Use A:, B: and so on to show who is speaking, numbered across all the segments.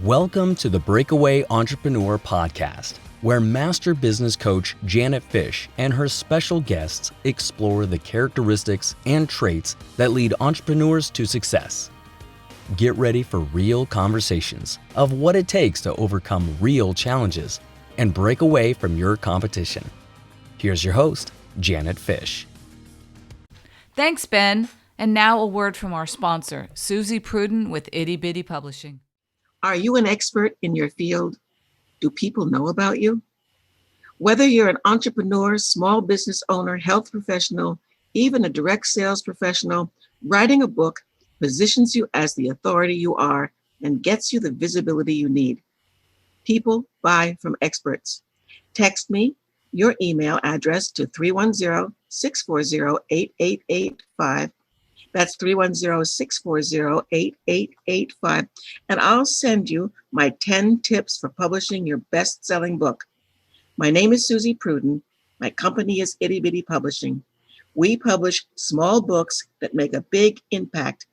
A: Welcome to the Breakaway Entrepreneur Podcast, where master business coach Janet Fish and her special guests explore the characteristics and traits that lead entrepreneurs to success. Get ready for real conversations of what it takes to overcome real challenges and break away from your competition. Here's your host, Janet Fish.
B: Thanks, Ben. And now a word from our sponsor, Susie Pruden with Itty Bitty Publishing.
C: Are you an expert in your field? Do people know about you? Whether you're an entrepreneur, small business owner, health professional, even a direct sales professional, writing a book positions you as the authority you are and gets you the visibility you need. People buy from experts. Text me your email address to 310-640-8885. That's 310-640-8885. And I'll send you my 10 tips for publishing your best-selling book. My name is Susie Pruden. My company is Itty Bitty Publishing. We publish small books that make a big impact.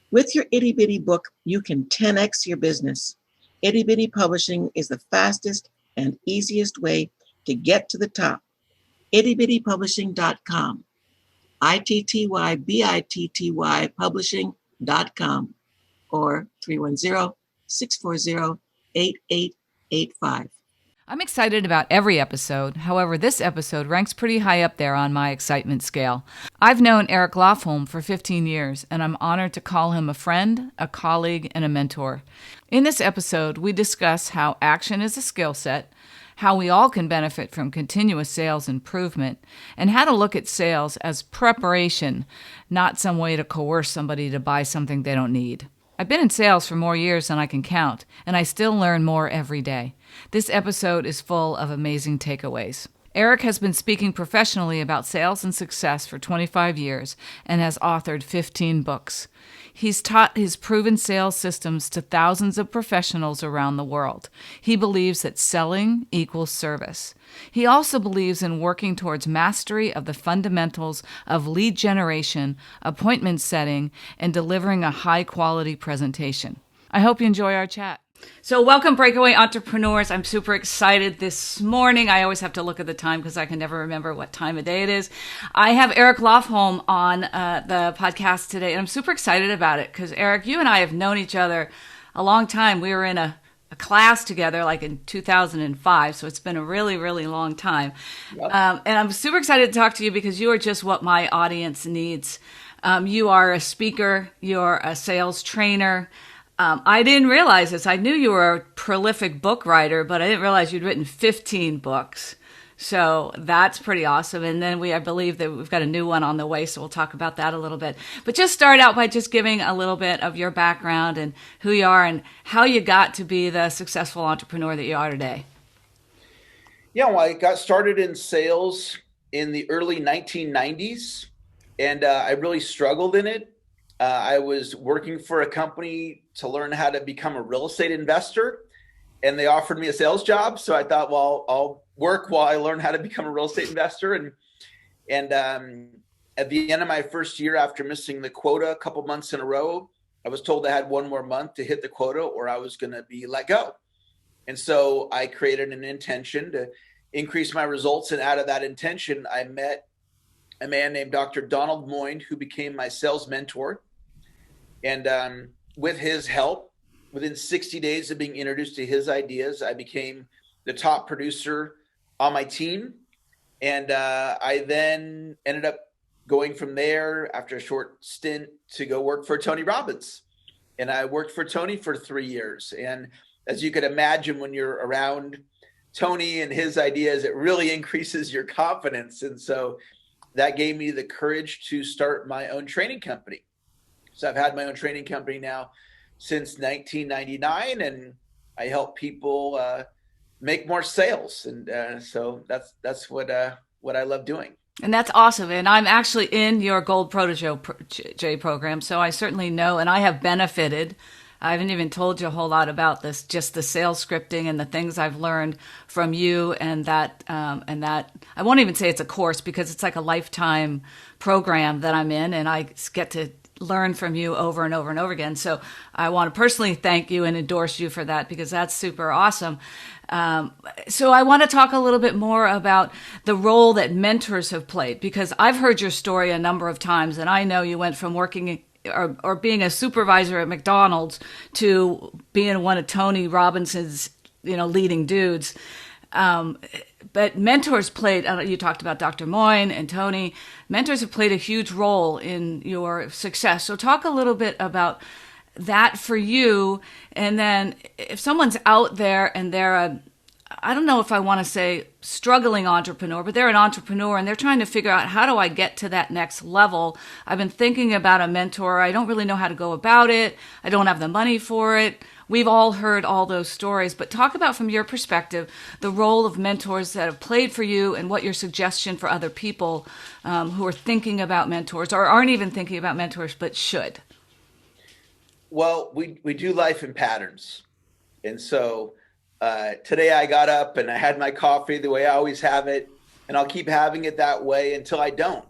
C: With your Itty Bitty book, you can 10x your business. Itty Bitty Publishing is the fastest and easiest way to get to the top. ittybittypublishing.com. ITTYBITTY publishing.com or 310-640-8885.
B: I'm excited about every episode. However, this episode ranks pretty high up there on my excitement scale. I've known Eric Lofholm for 15 years, and I'm honored to call him a friend, a colleague, and a mentor. In this episode, we discuss how action is a skill set, how we all can benefit from continuous sales improvement, and how to look at sales as preparation, not some way to coerce somebody to buy something they don't need. I've been in sales for more years than I can count, and I still learn more every day. This episode is full of amazing takeaways. Eric has been speaking professionally about sales and success for 25 years and has authored 15 books. He's taught his proven sales systems to thousands of professionals around the world. He believes that selling equals service. He also believes in working towards mastery of the fundamentals of lead generation, appointment setting, and delivering a high-quality presentation. I hope you enjoy our chat. So welcome, Breakaway Entrepreneurs. I'm super excited this morning. I always have to look at the time because I can never remember what time of day it is. I have Eric Lofholm on the podcast today, and I'm super excited about it because, Eric, you and I have known each other a long time. We were in a class together like in 2005, so it's been a really, really long time. Yep. And I'm super excited to talk to you because you are just what my audience needs. You are a speaker. You're a sales trainer. I didn't realize this. I knew you were a prolific book writer, but I didn't realize you'd written 15 books. So that's pretty awesome. And then I believe that we've got a new one on the way, so we'll talk about that a little bit. But just start out by just giving a little bit of your background and who you are and how you got to be the successful entrepreneur that you are today.
D: Yeah, well, I got started in sales in the early 1990s, and I really struggled in it. I was working for a company to learn how to become a real estate investor, and they offered me a sales job. So I thought, well, I'll work while I learn how to become a real estate investor. And at the end of my first year, after missing the quota a couple months in a row, I was told I had one more month to hit the quota or I was going to be let go. And so I created an intention to increase my results. And out of that intention, I met a man named Dr. Donald Moyne, who became my sales mentor. And with his help, within 60 days of being introduced to his ideas, I became the top producer on my team. And I then ended up going from there after a short stint to go work for Tony Robbins. And I worked for Tony for 3 years. And as you could imagine, when you're around Tony and his ideas, it really increases your confidence. And so that gave me the courage to start my own training company. So I've had my own training company now since 1999, and I help people make more sales. And so that's what I love doing.
B: And that's awesome. And I'm actually in your Gold Protege program, so I certainly know, and I have benefited. I haven't even told you a whole lot about this, just the sales scripting and the things I've learned from you, and that I won't even say it's a course because it's like a lifetime program that I'm in, and I get to learn from you over and over and over again. So I want to personally thank you and endorse you for that, because that's super awesome. So I want to talk a little bit more about the role that mentors have played, because I've heard your story a number of times, and I know you went from working or being a supervisor at McDonald's to being one of Tony Robbins's, leading dudes. But mentors played, you talked about Dr. Moyne and Tony. Mentors have played a huge role in your success. So talk a little bit about that for you. And then if someone's out there and they're I don't know if I want to say struggling entrepreneur, but they're an entrepreneur and they're trying to figure out, how do I get to that next level? I've been thinking about a mentor. I don't really know how to go about it. I don't have the money for it. We've all heard all those stories, but talk about, from your perspective, the role of mentors that have played for you and what your suggestion for other people who are thinking about mentors or aren't even thinking about mentors, but should.
D: Well, we do life in patterns. And so today I got up and I had my coffee the way I always have it, and I'll keep having it that way until I don't.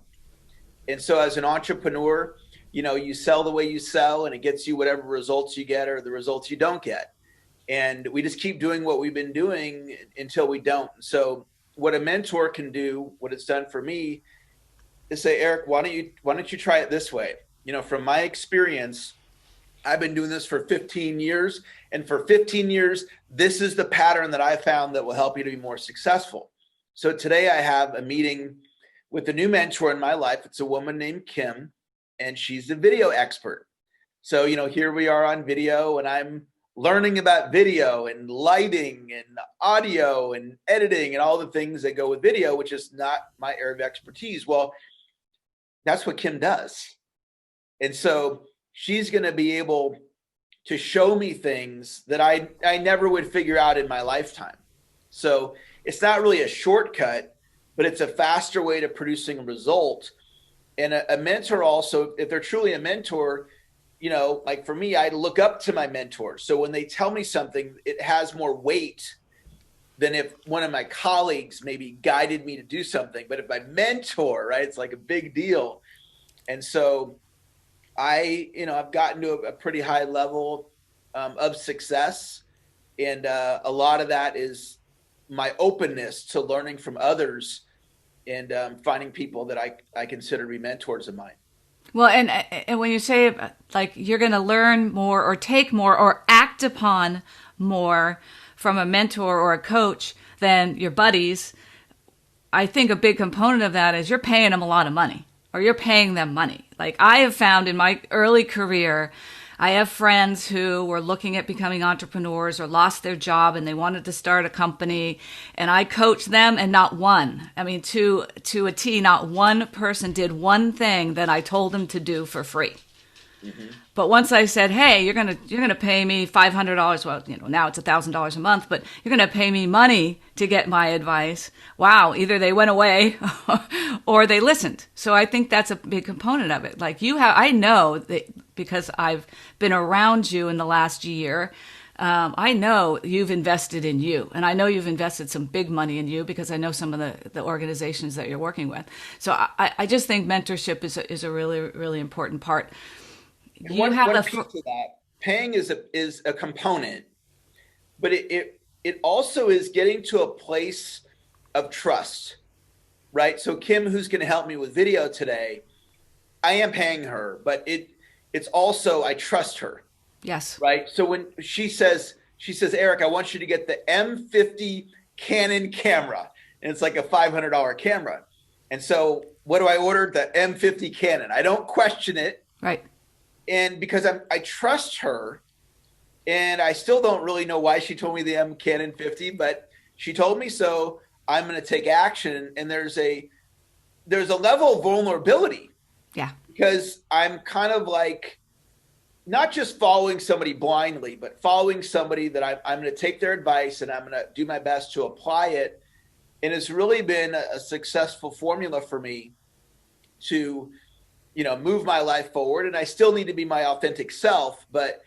D: And so as an entrepreneur, you sell the way you sell, and it gets you whatever results you get or the results you don't get. And we just keep doing what we've been doing until we don't. So what a mentor can do, what it's done for me, is say, Eric, why don't you try it this way? From my experience, I've been doing this for 15 years. And for 15 years, this is the pattern that I found that will help you to be more successful. So today I have a meeting with a new mentor in my life. It's a woman named Kim, and she's a video expert. So, here we are on video, and I'm learning about video and lighting and audio and editing and all the things that go with video, which is not my area of expertise. Well, that's what Kim does. And so she's going to be able to show me things that I never would figure out in my lifetime. So it's not really a shortcut, but it's a faster way to producing a result. And a mentor also, if they're truly a mentor, like for me, I look up to my mentor. So when they tell me something, it has more weight than if one of my colleagues maybe guided me to do something. But if my mentor, right, it's like a big deal. And so I've gotten to a pretty high level of success. And a lot of that is my openness to learning from others and finding people that I consider to be mentors of mine.
B: Well, and when you say like you're going to learn more or take more or act upon more from a mentor or a coach than your buddies, I think a big component of that is you're paying them a lot of money, or you're paying them money. Like I have found in my early career, I have friends who were looking at becoming entrepreneurs or lost their job and they wanted to start a company, and I coached them, and not one, to a T, not one person did one thing that I told them to do for free. Mm-hmm. But once I said, hey, you're gonna pay me $500, well, now it's $1,000 a month, but you're gonna pay me money to get my advice. Wow, either they went away or they listened. So I think that's a big component of it. Like I know that because I've been around you in the last year. I know you've invested in you, and I know you've invested some big money in you because I know some of the organizations that you're working with. So I just think mentorship is a really, really important part.
D: One piece of that, paying is a component, but it also is getting to a place of trust, right? So Kim, who's going to help me with video today, I am paying her, but it's also, I trust her.
B: Yes.
D: Right. So when she says, Eric, I want you to get the M50 Canon camera, and it's like a $500 camera. And so what do I order? The M50 Canon. I don't question it.
B: Right.
D: And because I trust her, and I still don't really know why she told me the Canon 50, but she told me, so I'm going to take action. And there's a level of vulnerability.
B: Yeah.
D: Because I'm kind of like not just following somebody blindly, but following somebody that I'm going to take their advice and I'm going to do my best to apply it. And it's really been a successful formula for me to move my life forward. And I still need to be my authentic self. But,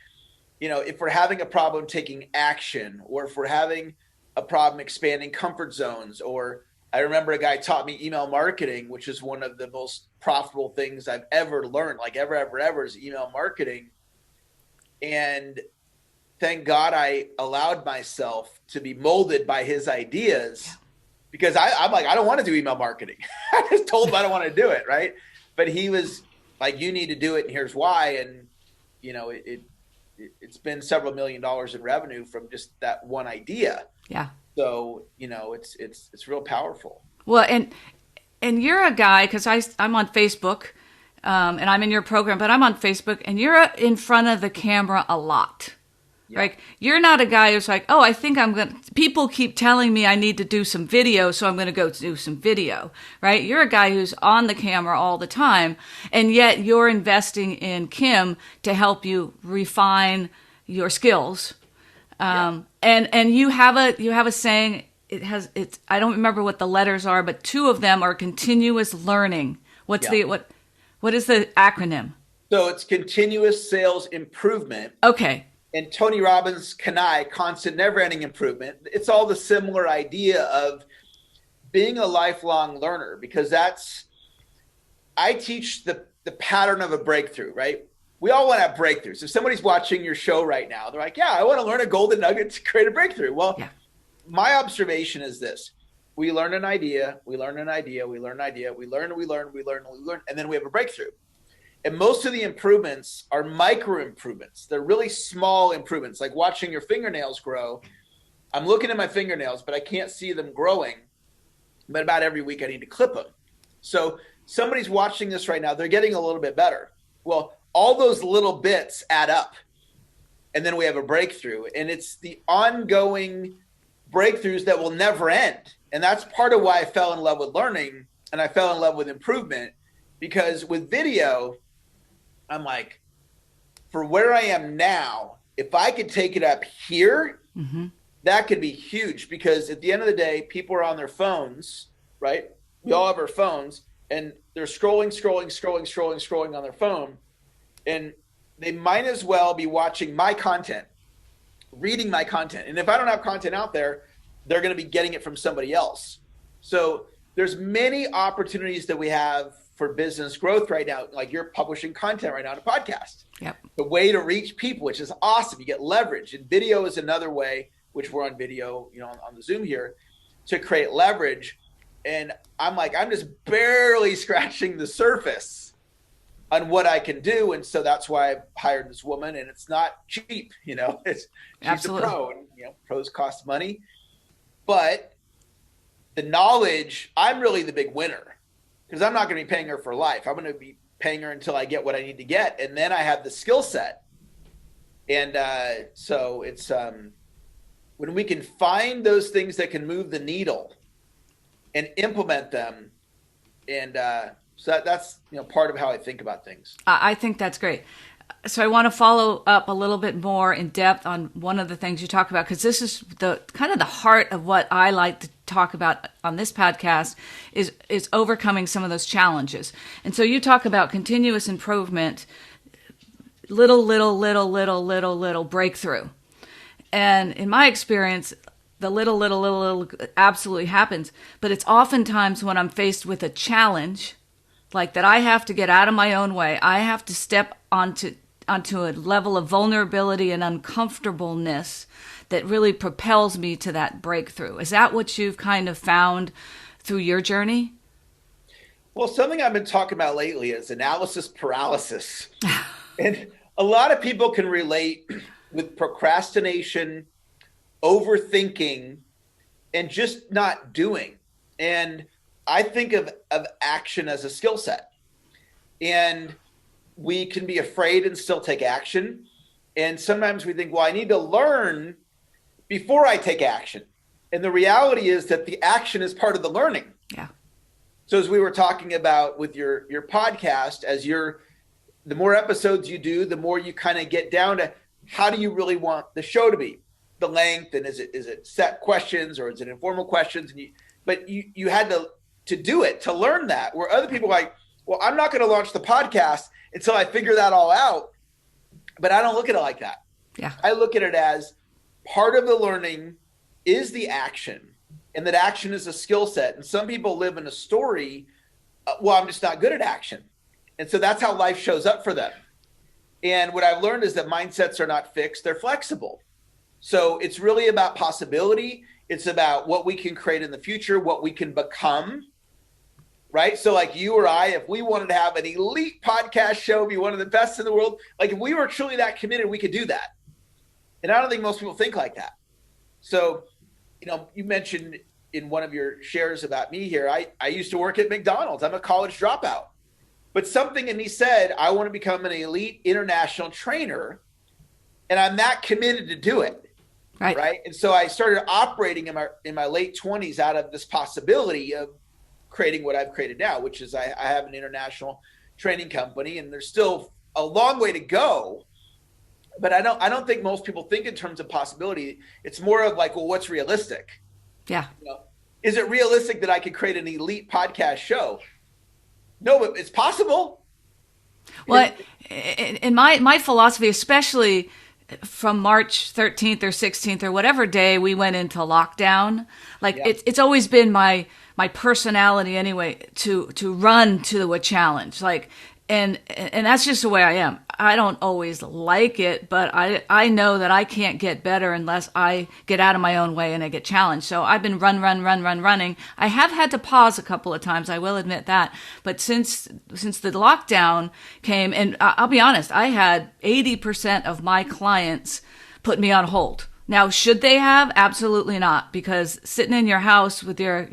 D: if we're having a problem taking action, or if we're having a problem expanding comfort zones, or I remember a guy taught me email marketing, which is one of the most profitable things I've ever learned, like ever is email marketing. And thank God I allowed myself to be molded by his ideas, because I'm like, I don't want to do email marketing. I just told him I don't want to do it. Right. But he was like, you need to do it. And here's why. And, you know, it's been several $1 million in revenue from just that one idea.
B: Yeah.
D: So, you know, it's real powerful.
B: Well, and you're a guy, because I'm on Facebook, and I'm in your program, but I'm on Facebook, and you're in front of the camera a lot. Yeah. Right? You're not a guy who's like, oh, I think people keep telling me I need to do some video, so I'm going to go do some video, right? You're a guy who's on the camera all the time, and yet you're investing in Kim to help you refine your skills. And you have a saying, I don't remember what the letters are, but two of them are continuous learning. What is the acronym? So
D: it's continuous sales improvement.
B: Okay.
D: And Tony Robbins' CANI, constant, never-ending improvement. It's all the similar idea of being a lifelong learner, because I teach the pattern of a breakthrough, right? We all want to have breakthroughs. If somebody's watching your show right now, they're like, yeah, I want to learn a golden nugget to create a breakthrough. Well, my observation is this. We learn an idea, we learn an idea, we learn an idea, we learn, and then we have a breakthrough. And most of the improvements are micro improvements. They're really small improvements, like watching your fingernails grow. I'm looking at my fingernails, but I can't see them growing. But about every week I need to clip them. So somebody's watching this right now, they're getting a little bit better. Well, all those little bits add up, and then we have a breakthrough. And it's the ongoing breakthroughs that will never end. And that's part of why I fell in love with learning, and I fell in love with improvement, because with video, I'm like, for where I am now, if I could take it up here, that could be huge, because at the end of the day, people are on their phones, right? We all have our phones, and they're scrolling on their phone. And they might as well be watching my content, reading my content. And if I don't have content out there, they're going to be getting it from somebody else. So there's many opportunities that we have for business growth right now. Like you're publishing content right now on a podcast.
B: Yep.
D: The way to reach people, which is awesome. You get leverage. And video is another way, which we're on video, you know, on the Zoom here, to create leverage. And I'm like, I'm just barely scratching the surface on what I can do. And so that's why I've hired this woman, and it's not cheap, you know, she's
B: Absolutely.
D: a pro, and, you know, pros cost money, but the knowledge, I'm really the big winner, because I'm not going to be paying her for life. I'm going to be paying her until I get what I need to get. And then I have the skill set. And so it's when we can find those things that can move the needle and implement them. And so that's, you know, part of how I think about things.
B: I think that's great. So I want to follow up a little bit more in depth on one of the things you talk about, because this is the kind of the heart of what I like to talk about on this podcast is overcoming some of those challenges. And so you talk about continuous improvement, little breakthrough. And in my experience, the little absolutely happens. But it's oftentimes when I'm faced with a challenge, like that I have to get out of my own way. I have to step onto a level of vulnerability and uncomfortableness that really propels me to that breakthrough. Is that what you've kind of found through your journey?
D: Well, something I've been talking about lately is analysis paralysis. And a lot of people can relate with procrastination, overthinking, and just not doing. And I think of action as a skill set. And we can be afraid and still take action. And sometimes we think, well, I need to learn before I take action. And the reality is that the action is part of the learning.
B: Yeah.
D: So as we were talking about with your podcast, the more episodes you do, the more you kind of get down to how do you really want the show to be, the length, and is it set questions or is it informal questions? But you had to do it, to learn that, where other people are like, well, I'm not going to launch the podcast until I figure that all out. But I don't look at it like that.
B: Yeah.
D: I look at it as part of the learning is the action. and that action is a skill set. And some people live in a story, well, I'm just not good at action. And so that's how life shows up for them. And what I've learned is that mindsets are not fixed, they're flexible. So it's really about possibility. It's about what we can create in the future, what we can become, right? So like you or I, if we wanted to have an elite podcast show, be one of the best in the world, like if we were truly that committed, we could do that. And I don't think most people think like that. So, you mentioned in one of your shares about me here, I used to work at McDonald's. I'm a college dropout. But something in me said, I want to become an elite international trainer. And I'm that committed to do it. Right. And so I started operating in my late 20s out of this possibility of creating what I've created now, which is I have an international training company, and there's still a long way to go. But I don't think most people think in terms of possibility. It's more of like, well, what's realistic?
B: Yeah.
D: Is it realistic that I could create an elite podcast show? No, but it's possible.
B: Well, in my philosophy, especially from March 13th or 16th or whatever day we went into lockdown, it's always been my personality anyway to run to a challenge. And that's just the way I am. I don't always like it, but I know that I can't get better unless I get out of my own way and I get challenged. So I've been running. I have had to pause a couple of times, I will admit that. But since the lockdown came, and I'll be honest, I had 80% of my clients put me on hold. Now, should they have? Absolutely not, because sitting in your house with your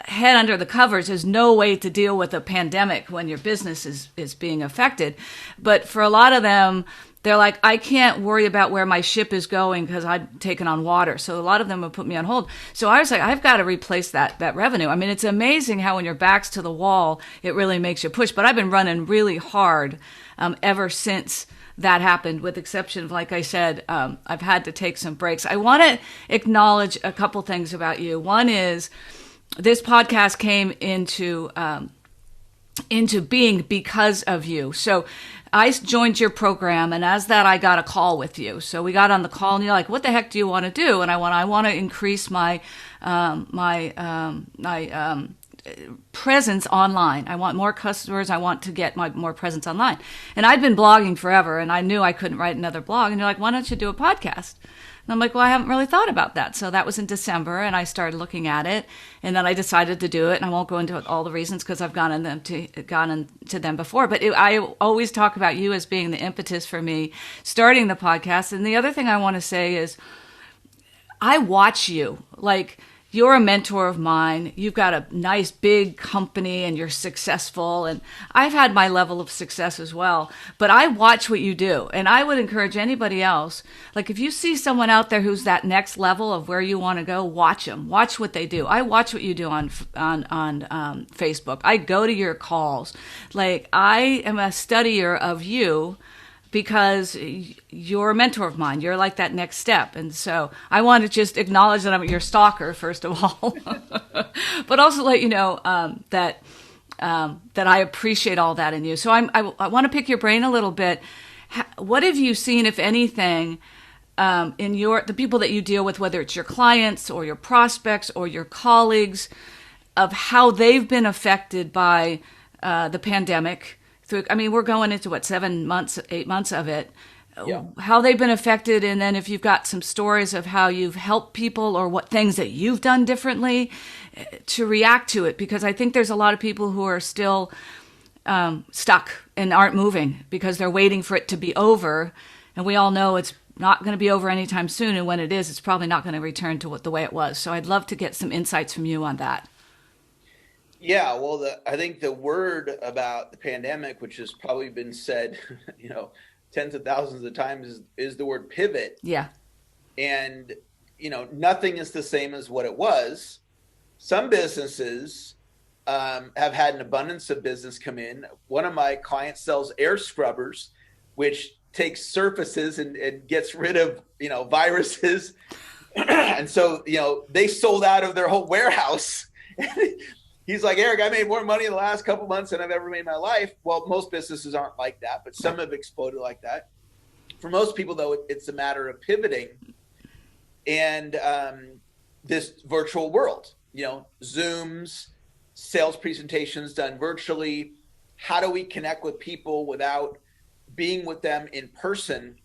B: head under the covers is no way to deal with a pandemic when your business is being affected. But for a lot of them, they're like, I can't worry about where my ship is going because I've taken on water. So a lot of them have put me on hold. So I was like, I've got to replace that revenue. I mean, it's amazing how when your back's to the wall, it really makes you push. But I've been running really hard ever since that happened, with exception of, like I said, I've had to take some breaks. I want to acknowledge a couple things about you. One is this podcast came into being because of you. So I joined your program, and as that, I got a call with you. So we got on the call, and you're like, "What the heck do you want to do?" And I want to increase my presence online. I want more customers. I want to get more presence online. And I'd been blogging forever, and I knew I couldn't write another blog. And you're like, "Why don't you do a podcast?" And I'm like, "Well, I haven't really thought about that." So that was in December, and I started looking at it, and then I decided to do it. And I won't go into all the reasons because I've gone into them before. But I always talk about you as being the impetus for me starting the podcast. And the other thing I want to say is, I watch you. You're a mentor of mine. You've got a nice big company and you're successful. And I've had my level of success as well. But I watch what you do. And I would encourage anybody else, if you see someone out there who's that next level of where you want to go, watch them. Watch what they do. I watch what you do on Facebook. I go to your calls. I am a studier of you, because you're a mentor of mine. You're like that next step. And so I want to just acknowledge that I'm your stalker, first of all, but also let you know that I appreciate all that in you. So I want to pick your brain a little bit. What have you seen, if anything, in the people that you deal with, whether it's your clients or your prospects or your colleagues, of how they've been affected by the pandemic? We're going into 8 months of it. Yeah. How they've been affected, and then if you've got some stories of how you've helped people or what things that you've done differently to react to it, because I think there's a lot of people who are still stuck and aren't moving because they're waiting for it to be over, and we all know it's not going to be over anytime soon, and when it is, it's probably not going to return to the way it was. So I'd love to get some insights from you on that.
D: Yeah, well, I think the word about the pandemic, which has probably been said, tens of thousands of times, is the word pivot.
B: Yeah.
D: And, nothing is the same as what it was. Some businesses have had an abundance of business come in. One of my clients sells air scrubbers, which takes surfaces and gets rid of, viruses. And so, they sold out of their whole warehouse. He's like, "Eric, I made more money in the last couple months than I've ever made in my life." Well, most businesses aren't like that, but some have exploded like that. For most people, though, it's a matter of pivoting. And this virtual world, Zooms, sales presentations done virtually. How do we connect with people without being with them in person?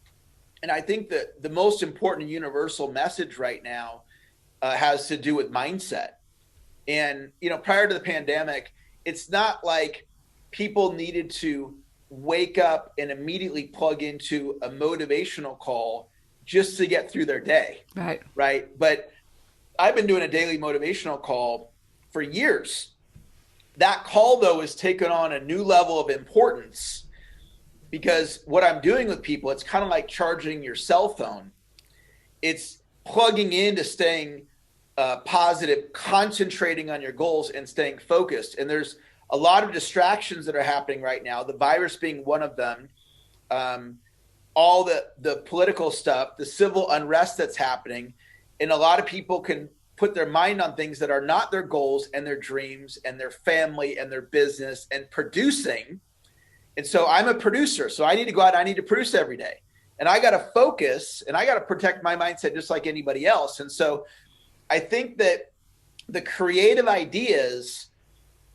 D: And I think that the most important universal message right now has to do with mindset. And, prior to the pandemic, it's not like people needed to wake up and immediately plug into a motivational call just to get through their day. Right. But I've been doing a daily motivational call for years. That call, though, has taken on a new level of importance, because what I'm doing with people, it's kind of like charging your cell phone. It's plugging into staying positive, concentrating on your goals and staying focused. And there's a lot of distractions that are happening right now, the virus being one of them, all the political stuff, the civil unrest that's happening. And a lot of people can put their mind on things that are not their goals and their dreams and their family and their business and producing. And so I'm a producer, so I need to go out, I need to produce every day. And I got to focus and I got to protect my mindset just like anybody else. And so I think that the creative ideas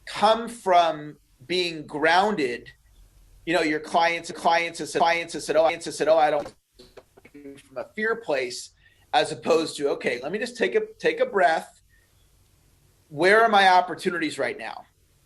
D: come from being grounded. Your clients have said, oh, I don't, from a fear place, as opposed to, okay, let me just take a breath. Where are my opportunities right now?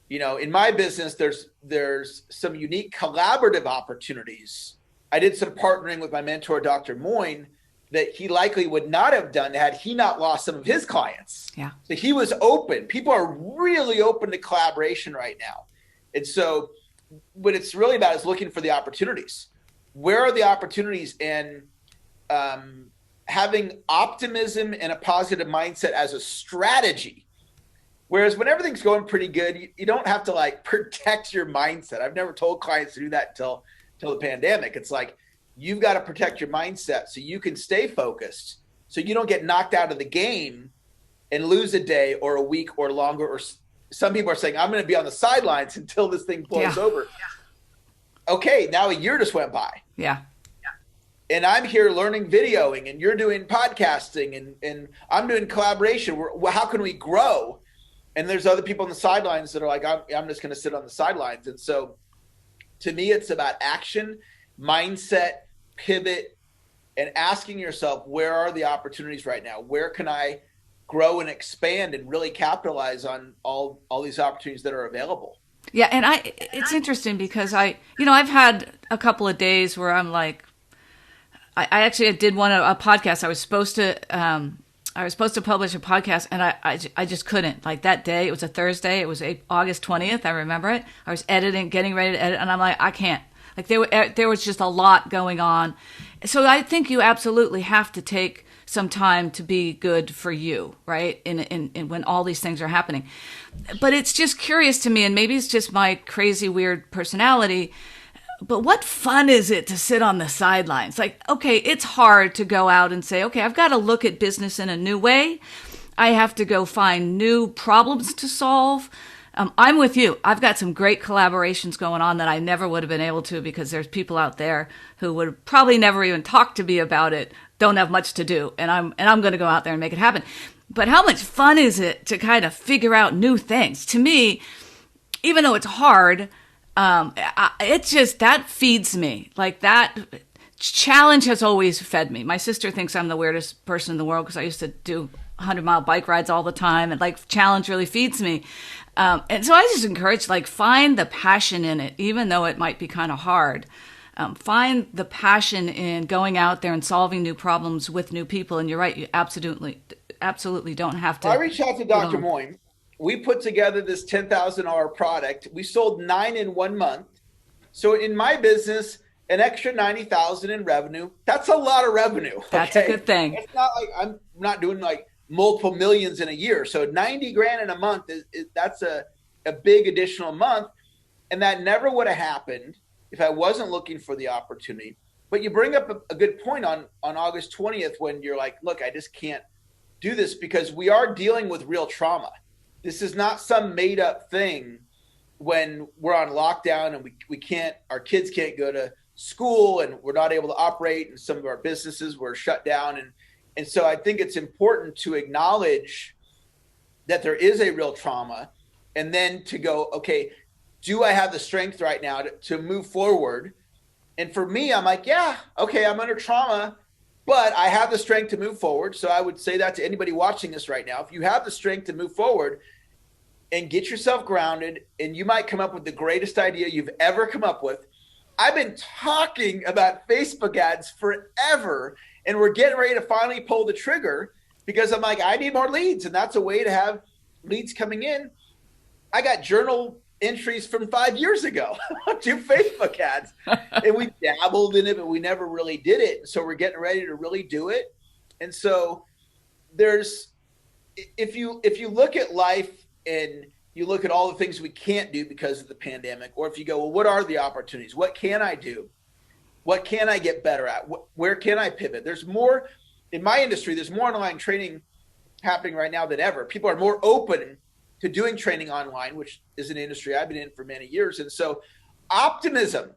D: In my business, there's some unique collaborative opportunities. I did some partnering with my mentor, Dr. Moyne, that he likely would not have done had he not lost some of his clients.
B: Yeah.
D: So he was open. People are really open to collaboration right now. And so what it's really about is looking for the opportunities. Where are the opportunities? And having optimism and a positive mindset as a strategy. Whereas when everything's going pretty good, you don't have to protect your mindset. I've never told clients to do that until the pandemic. It's like, you've got to protect your mindset so you can stay focused, so you don't get knocked out of the game and lose a day or a week or longer. Or some people are saying, I'm going to be on the sidelines until this thing blows over. Yeah. Okay, now a year just went by.
B: Yeah.
D: And I'm here learning videoing, and you're doing podcasting, and I'm doing collaboration. How can we grow? And there's other people on the sidelines that are like, I'm just going to sit on the sidelines. And so to me, it's about action, mindset, pivot, and asking yourself, where are the opportunities right now? Where can I grow and expand and really capitalize on all these opportunities that are available?
B: Yeah. And it's interesting because I've had a couple of days where I'm like, I actually did a podcast. I was supposed to publish a podcast, and I just couldn't. Like that day, it was a Thursday. It was August 20th. I remember it. I was getting ready to edit, and I'm like, I can't. Like there was just a lot going on. So I think you absolutely have to take some time to be good for you, right? In when all these things are happening. But it's just curious to me, and maybe it's just my crazy, weird personality, but what fun is it to sit on the sidelines? Like, okay, it's hard to go out and say, okay, I've got to look at business in a new way. I have to go find new problems to solve. I'm with you. I've got some great collaborations going on that I never would have been able to, because there's people out there who would probably never even talk to me about it, don't have much to do, and I'm going to go out there and make it happen. But how much fun is it to kind of figure out new things? To me, even though it's hard, it's just, that feeds me. Like, that challenge has always fed me. My sister thinks I'm the weirdest person in the world because I used to do 100-mile bike rides all the time, and challenge really feeds me. And so I just encourage, find the passion in it, even though it might be kind of hard. Find the passion in going out there and solving new problems with new people. And you're right, you absolutely don't have to.
D: I reached out to Dr. Moyne. We put together this $10,000 product. We sold 9 in 1 month. So in my business, an extra $90,000 in revenue, that's a lot of revenue.
B: That's a good thing.
D: It's not like I'm not doing multiple millions in a year. So 90 grand in a month that's a big additional month. And that never would have happened if I wasn't looking for the opportunity. But you bring up a good point on August 20th, when you're like, look, I just can't do this, because we are dealing with real trauma. This is not some made up thing when we're on lockdown and our kids can't go to school, and we're not able to operate, and some of our businesses were shut down. And so I think it's important to acknowledge that there is a real trauma, and then to go, okay, do I have the strength right now to move forward? And for me, I'm like, yeah, okay, I'm under trauma, but I have the strength to move forward. So I would say that to anybody watching this right now. If you have the strength to move forward and get yourself grounded, and you might come up with the greatest idea you've ever come up with. I've been talking about Facebook ads forever, and we're getting ready to finally pull the trigger because I'm like, I need more leads, and that's a way to have leads coming in. I got journal entries from 5 years ago to Facebook ads, and we dabbled in it, but we never really did it. So we're getting ready to really do it. And so if you look at life and you look at all the things we can't do because of the pandemic, or if you go, well, what are the opportunities? What can I do? What can I get better at? Where can I pivot? There's more in my industry. There's more online training happening right now than ever. People are more open to doing training online, which is an industry I've been in for many years. And so optimism,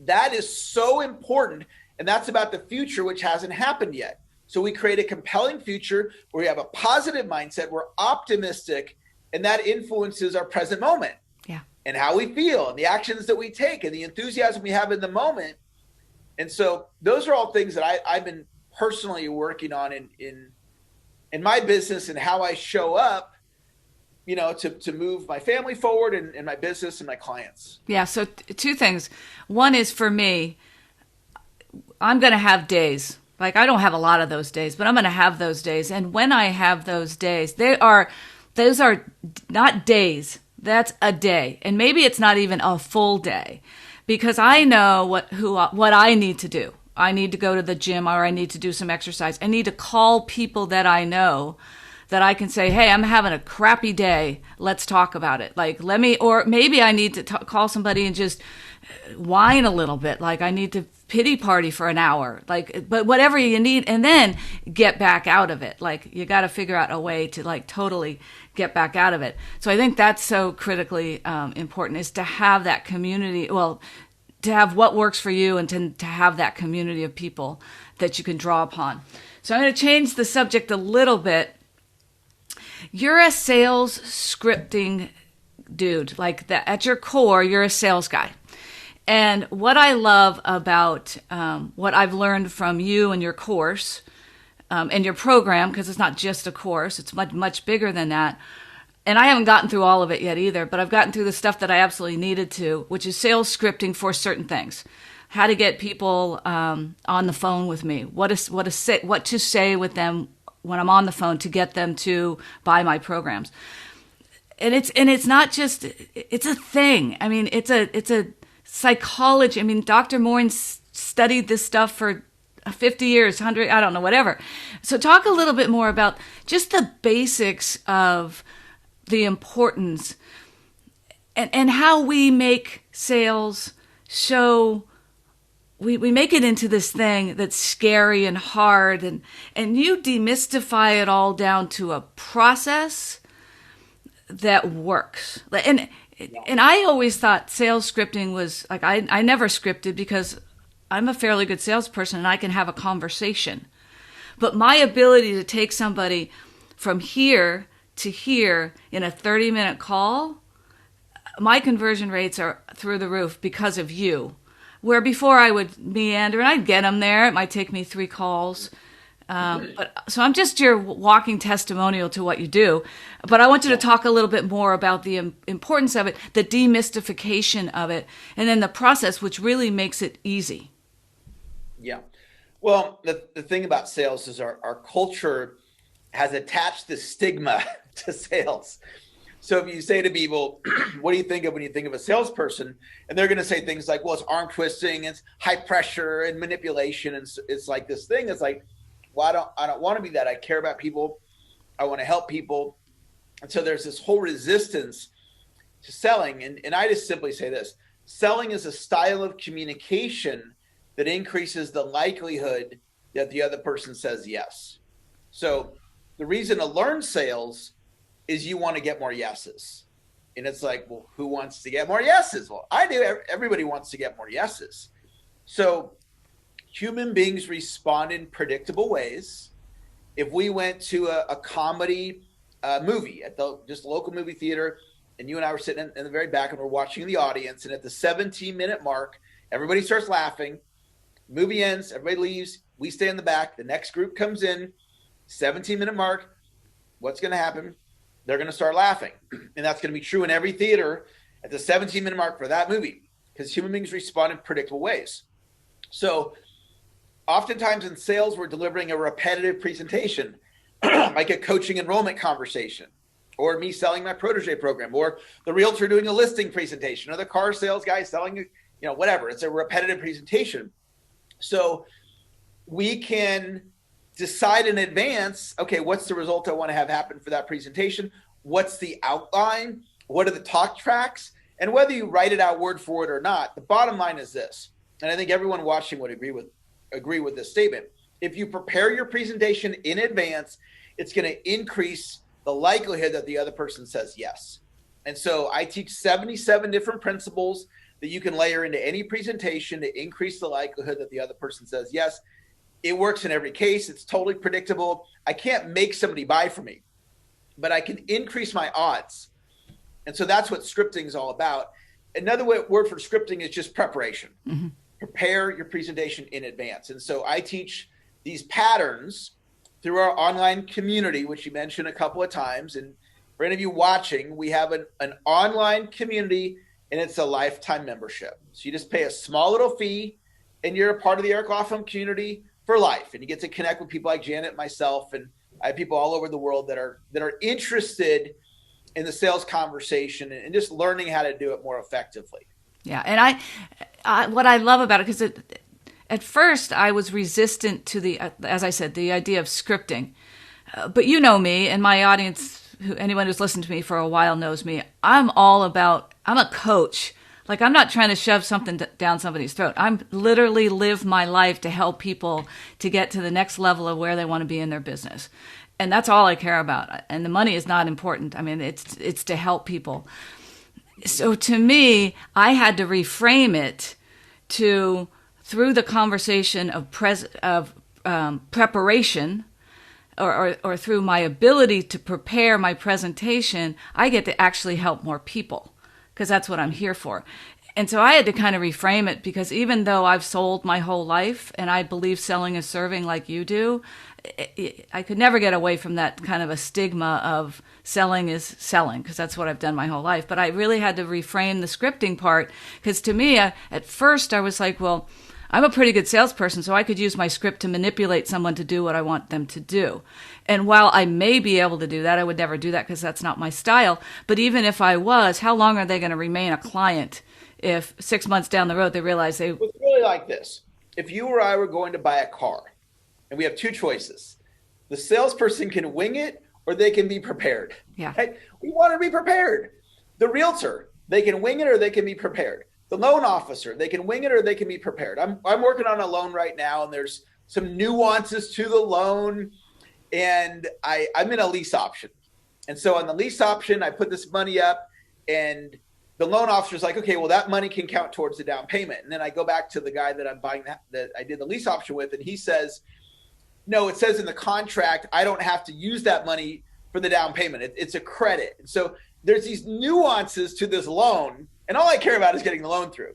D: that is so important. And that's about the future, which hasn't happened yet. So we create a compelling future where we have a positive mindset. We're optimistic, and that influences our present moment.
B: Yeah.
D: And how we feel and the actions that we take and the enthusiasm we have in the moment. And so those are all things that I've been personally working on in my business and how I show up, to move my family forward and my business and my clients.
B: Yeah. So two things. One is, for me, I'm going to have days. Like, I don't have a lot of those days, but I'm going to have those days. And when I have those days, those are not days. That's a day. And maybe it's not even a full day, because I know what I need to do. I need to go to the gym, or I need to do some exercise. I need to call people that I know that I can say, hey, I'm having a crappy day. Let's talk about it. Like, or maybe I need to call somebody and just whine a little bit. Like, I need to pity party for an hour. Like, but whatever you need, and then get back out of it. Like, you got to figure out a way to totally get back out of it. So I think that's so critically important, is to have that community. Well, to have what works for you, and to have that community of people that you can draw upon. So I'm going to change the subject a little bit. You're a sales scripting dude. Like, that at your core, you're a sales guy. And what I love about what I've learned from you and your course and your program, because it's not just a course, it's much, much bigger than that. And I haven't gotten through all of it yet either, but I've gotten through the stuff that I absolutely needed to, which is sales scripting for certain things. How to get people on the phone with me, what to say with them when I'm on the phone to get them to buy my programs. And it's not just, it's a thing. I mean, it's a psychology. I mean, Dr. Moyne studied this stuff for 50 years, 100, I don't know, whatever. So talk a little bit more about just the basics of the importance and how we make sales we make it into this thing that's scary and hard, and you demystify it all down to a process that works. And I always thought sales scripting was like, I never scripted because I'm a fairly good salesperson and I can have a conversation. But my ability to take somebody from here to here in a 30-minute call, my conversion rates are through the roof because of you. Where before I would meander and I'd get them there. It might take me 3 calls. So I'm just your walking testimonial to what you do. But I want you to talk a little bit more about the importance of it, the demystification of it, and then the process, which really makes it easy.
D: Yeah. Well, the thing about sales is our culture has attached the stigma to sales. So if you say to people, what do you think of when you think of a salesperson? And they're going to say things like, well, it's arm twisting, it's high pressure and manipulation. And it's like this thing. It's like, well, I don't want to be that. I care about people. I want to help people. And so there's this whole resistance to selling. And I just simply say this: selling is a style of communication that increases the likelihood that the other person says yes. So the reason to learn sales is you want to get more yeses. And it's like, well, who wants to get more yeses? Well, I do. Everybody wants to get more yeses. So human beings respond in predictable ways. if we went to a comedy movie at the just local movie theater, and you and I were sitting in the very back and we're watching the audience, and at the 17-minute mark, everybody starts laughing, movie ends, everybody leaves, we stay in the back, the next group comes in, 17-minute mark, what's going to happen? They're going to start laughing. And that's going to be true in every theater at the 17-minute mark for that movie, because human beings respond in predictable ways. So oftentimes in sales, we're delivering a repetitive presentation, like a coaching enrollment conversation, or me selling my protege program, or the realtor doing a listing presentation, or the car sales guy selling, whatever. It's a repetitive presentation. So we can decide in advance, okay, what's the result I want to have happen for that presentation? What's the outline? What are the talk tracks? And whether you write it out word for word or not, the bottom line is this, and I think everyone watching would agree with this statement. If you prepare your presentation in advance, it's going to increase the likelihood that the other person says yes. And so I teach 77 different principles that you can layer into any presentation to increase the likelihood that the other person says yes. It works in every case. It's totally predictable. I can't make somebody buy from me, but I can increase my odds. And so that's what scripting is all about. Another word for scripting is just preparation. Mm-hmm. Prepare your presentation in advance. And so I teach these patterns through our online community, which you mentioned a couple of times. And for any of you watching, we have an online community, and it's a lifetime membership. So you just pay a small little fee, and you're a part of the Eric Lofholm community for life. And you get to connect with people like Janet, myself, and I have people all over the world that are interested in the sales conversation and just learning how to do it more effectively.
B: Yeah, and I what I love about it, because at first I was resistant to the, as I said, the idea of scripting. But you know me, and my audience, anyone who's listened to me for a while knows me. I'm a coach. Like, I'm not trying to shove something down somebody's throat. I'm literally live my life to help people to get to the next level of where they want to be in their business. And that's all I care about. And the money is not important. I mean, it's to help people. So to me, I had to reframe it through the conversation of preparation, or through my ability to prepare my presentation, I get to actually help more people, because that's what I'm here for. And so I had to kind of reframe it, because even though I've sold my whole life and I believe selling is serving like you do, I could never get away from that kind of a stigma of selling is selling, because that's what I've done my whole life. But I really had to reframe the scripting part, because to me, at first I was like, well, I'm a pretty good salesperson, so I could use my script to manipulate someone to do what I want them to do. And while I may be able to do that, I would never do that because that's not my style. But even if I was, how long are they going to remain a client if 6 months down the road they realize they...
D: It's really like this. If you or I were going to buy a car, and we have two choices, the salesperson can wing it or they can be prepared.
B: Yeah.
D: Right? We want to be prepared. The realtor, they can wing it or they can be prepared. The loan officer, they can wing it or they can be prepared. I'm working on a loan right now, and there's some nuances to the loan, and I'm in a lease option. And so on the lease option, I put this money up, and the loan officer's like, okay, well, that money can count towards the down payment. And then I go back to the guy that I'm buying that I did the lease option with, and he says, no, it says in the contract, I don't have to use that money for the down payment. It's a credit. And so there's these nuances to this loan, and all I care about is getting the loan through.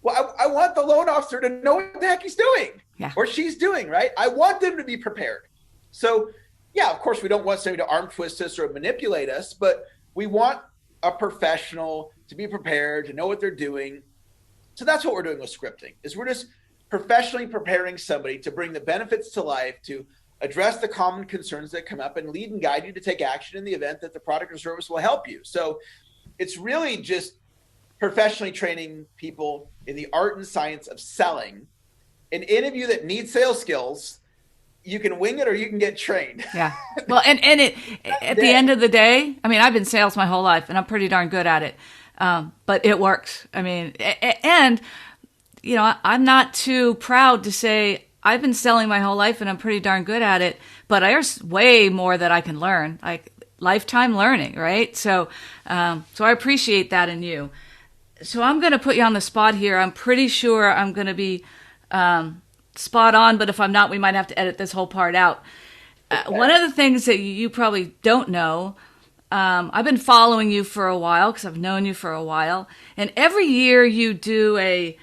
D: Well, I want the loan officer to know what the heck he's doing, or she's doing, right? I want them to be prepared. So, yeah, of course, we don't want somebody to arm twist us or manipulate us, but we want a professional to be prepared, to know what they're doing. So that's what we're doing with scripting, is we're just professionally preparing somebody to bring the benefits to life, to address the common concerns that come up, and lead and guide you to take action in the event that the product or service will help you. So it's really just professionally training people in the art and science of selling. And any of you that need sales skills, you can wing it or you can get trained.
B: Yeah. Well, and it at the end of the day, I mean, I've been sales my whole life and I'm pretty darn good at it. But it works. I mean, and you know, I'm not too proud to say I've been selling my whole life and I'm pretty darn good at it, but there's way more that I can learn, like lifetime learning, right? So I appreciate that in you. So I'm going to put you on the spot here. I'm pretty sure I'm going to be spot on, but if I'm not, we might have to edit this whole part out. One of the things that you probably don't know, I've been following you for a while because I've known you for a while, and every year you do a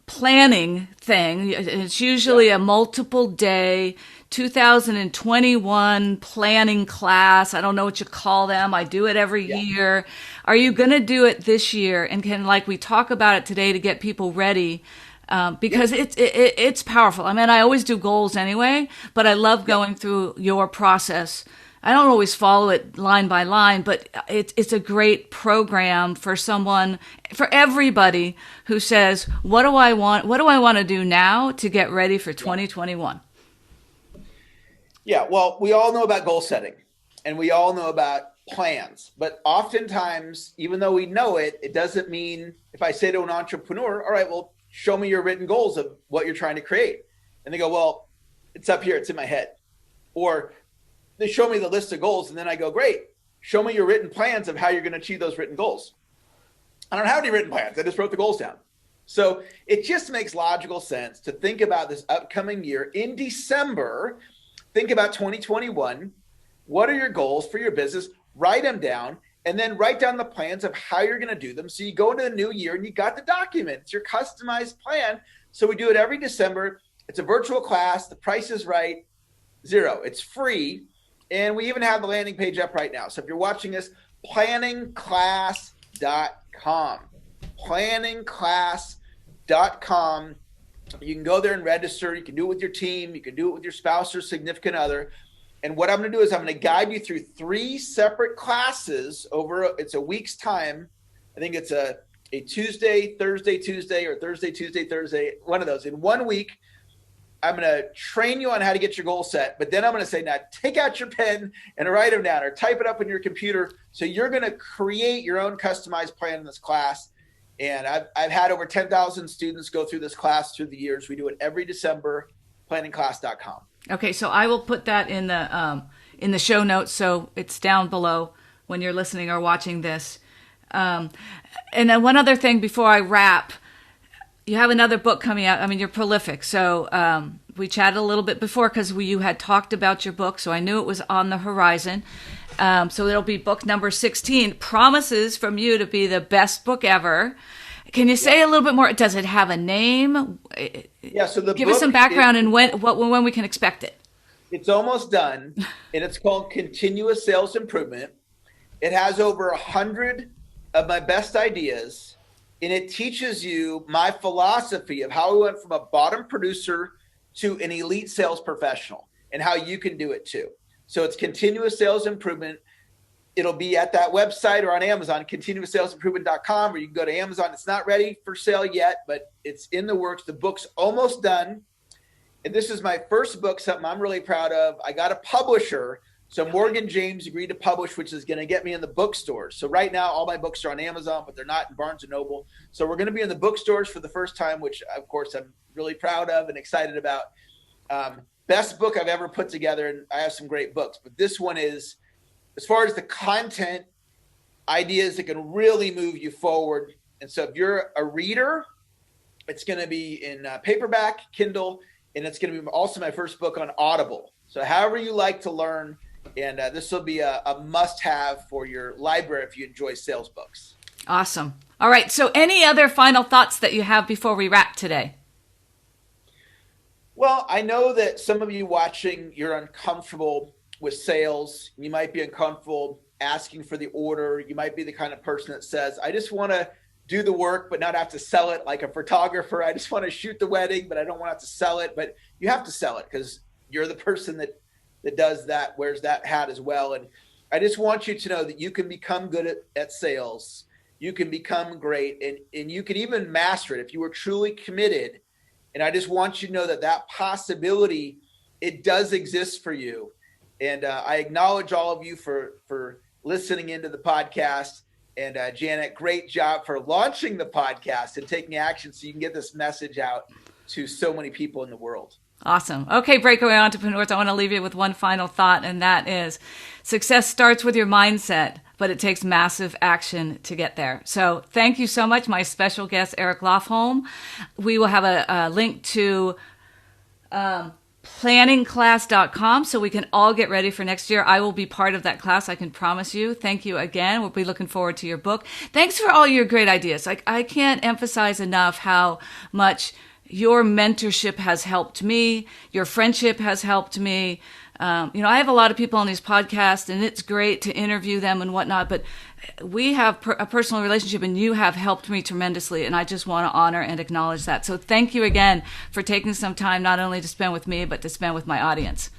B: planning thing. It's usually a multiple day 2021 planning class. I don't know what you call them. I do it every year. Are you going to do it this year? And can we talk about it today to get people ready? Because it's powerful. I mean, I always do goals anyway, but I love going through your process. I don't always follow it line by line, but it's a great program for everybody who says, what do I want to do now to get ready for 2021?
D: Yeah, well, we all know about goal setting and we all know about plans, but oftentimes, even though we know it, it doesn't mean if I say to an entrepreneur, all right, well, show me your written goals of what you're trying to create. And they go, well, it's up here, it's in my head. Or they show me the list of goals, and then I go, great, show me your written plans of how you're going to achieve those written goals. I don't have any written plans. I just wrote the goals down. So it just makes logical sense to think about this upcoming year in December. Think about 2021. What are your goals for your business? Write them down, and then write down the plans of how you're going to do them. So you go into the new year and you got the document. It's your customized plan. So we do it every December. It's a virtual class. The price is right. $0. It's free. And we even have the landing page up right now. So if you're watching this, planningclass.com. Planningclass.com. You can go there and register. You can do it with your team. You can do it with your spouse or significant other. And what I'm going to do is I'm going to guide you through 3 separate classes it's a week's time. I think it's a Tuesday, Thursday, or Thursday, Tuesday, Thursday, one of those. In 1 week, I'm going to train you on how to get your goal set, but then I'm going to say, now take out your pen and write them down or type it up in your computer. So you're going to create your own customized plan in this class. And I've had over 10,000 students go through this class through the years. We do it every December, planningclass.com.
B: Okay. So I will put that in the show notes. So it's down below when you're listening or watching this. And then one other thing before I wrap, you have another book coming out. I mean, you're prolific. So we chatted a little bit before because you had talked about your book. So I knew it was on the horizon. So it'll be book number 16, promises from you to be the best book ever. Can you say a little bit more? Does it have a name?
D: Yeah. So
B: give us some background and when we can expect it.
D: It's almost done, and it's called Continuous Sales Improvement. It has over 100 of my best ideas. And it teaches you my philosophy of how we went from a bottom producer to an elite sales professional and how you can do it too. So it's Continuous Sales Improvement. It'll be at that website or on Amazon, continuoussalesimprovement.com, or you can go to Amazon. It's not ready for sale yet, but it's in the works. The book's almost done. And this is my first book, something I'm really proud of. I got a publisher. So Morgan James agreed to publish, which is going to get me in the bookstores. So right now, all my books are on Amazon, but they're not in Barnes & Noble. So we're going to be in the bookstores for the first time, which, of course, I'm really proud of and excited about. Best book I've ever put together, and I have some great books. But this one is, as far as the content, ideas that can really move you forward. And so if you're a reader, it's going to be in paperback, Kindle, and it's going to be also my first book on Audible. So however you like to learn, and this will be a must-have for your library if you enjoy sales books.
B: Awesome. All right. So any other final thoughts that you have before we wrap today?
D: Well, I know that some of you watching, you're uncomfortable with sales. You might be uncomfortable asking for the order. You might be the kind of person that says, I just want to do the work, but not have to sell it like a photographer. I just want to shoot the wedding, but I don't want to have to sell it. But you have to sell it because you're the person that does that, wears that hat as well. And I just want you to know that you can become good at sales. You can become great, and you can even master it if you were truly committed. And I just want you to know that possibility, it does exist for you. And I acknowledge all of you for listening into the podcast. And Janet, great job for launching the podcast and taking action so you can get this message out to so many people in the world.
B: Awesome. Okay, Breakaway entrepreneurs, I want to leave you with one final thought, and that is success starts with your mindset, but it takes massive action to get there. So thank you so much, my special guest, Eric Lofholm. We will have a link to planningclass.com so we can all get ready for next year. I will be part of that class, I can promise you. Thank you again. We'll be looking forward to your book. Thanks for all your great ideas. I can't emphasize enough how much your mentorship has helped me. Your friendship has helped me. I have a lot of people on these podcasts, and it's great to interview them and whatnot, but we have a personal relationship, and you have helped me tremendously, and I just want to honor and acknowledge that. So thank you again for taking some time not only to spend with me, but to spend with my audience.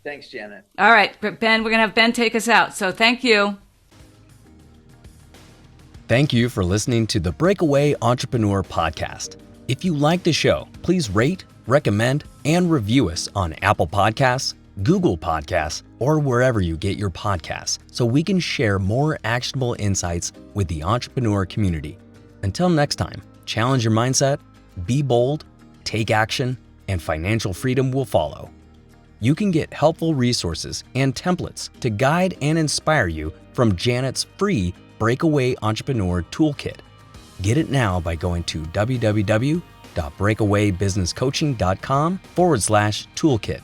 D: Thanks, Janet.
B: All right, Ben, we're going to have Ben take us out. So thank you.
A: Thank you for listening to the Breakaway Entrepreneur Podcast. If you like the show, please rate, recommend, and review us on Apple Podcasts, Google Podcasts, or wherever you get your podcasts so we can share more actionable insights with the entrepreneur community. Until next time, challenge your mindset, be bold, take action, and financial freedom will follow. You can get helpful resources and templates to guide and inspire you from Janet's free Breakaway Entrepreneur Toolkit. Get it now by going to www.breakawaybusinesscoaching.com/toolkit.